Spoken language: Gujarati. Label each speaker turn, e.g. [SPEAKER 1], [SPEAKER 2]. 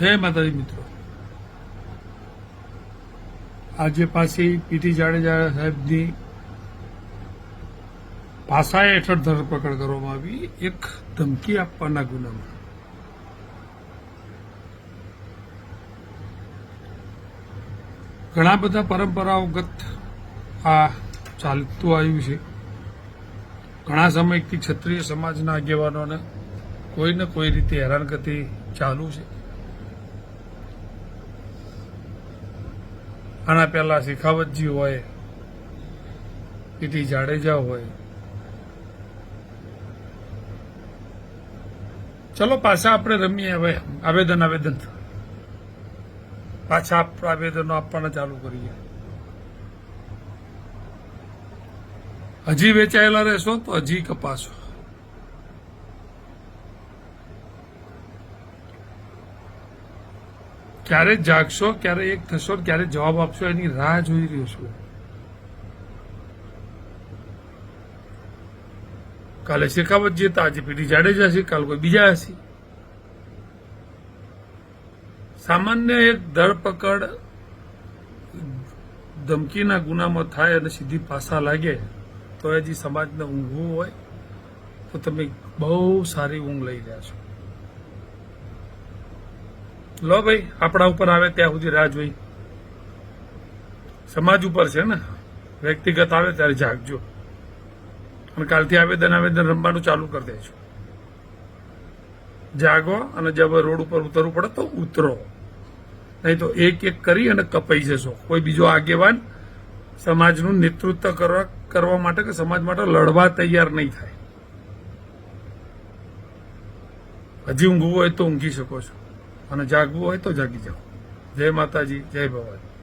[SPEAKER 1] જય માતાજી મિત્રો, આજે પાછી પીટી જાડેજા સાહેબની ભાષા હેઠળ ધરપકડ કરવામાં આવી એક ધમકી આપવાના ગુનામાં. ઘણા બધા પરંપરાગત આ ચાલતું આવ્યું છે. ઘણા સમયથી ક્ષત્રિય સમાજના આગેવાનોને કોઈ ને કોઈ રીતે હેરાનગતિ ચાલુ છે. આના પહેલા શેખાવતજી હોય, પીટી જાડેજા હોય, ચલો પાછા આપણે રમીએ. હવે આવેદન પાછા આવેદનો આપવાના ચાલુ કરીએ. હજી વેચાયેલા રહેશો તો હજી કપાશો. ક્યારે જાગશો, ક્યારે એક થશો, ક્યારે જવાબ આપશો, એની રાહ જોઈ રહ્યો છું. કાલે શેખાવતજી હતા, આજે પીટી જાડેજા છે, કાલ કોઈ બીજા હશે. સામાન્ય એક ધરપકડ ધમકીના ગુનામાં થાય અને સીધી પાછા લાગે તો હજી સમાજને ઊંઘવું હોય તો તમે બહુ સારી ઊંઘ લઈ રહ્યા છો. લો ભાઈ, આપણા ઉપર આવે ત્યાં સુધી રાહ જોઈ. સમાજ ઉપર છે ને, વ્યક્તિગત આવે ત્યારે જાગજો અને કાલથી આવેદન રમવાનું ચાલુ કરી દેજો. જાગો અને જબ રોડ ઉપર ઉતરવું પડે તો ઉતરો, નહીં તો એક એક કરી અને કપાઈ જશો. કોઈ બીજો આગેવાન સમાજનું નેતૃત્વ કરવા માટે કે સમાજ માટે લડવા તૈયાર નહીં થાય. હજી ઊંઘવું હોય તો ઊંઘી શકો છો અને જાગવું હોય તો જાગી જાઓ. જય માતાજી, જય ભવાની.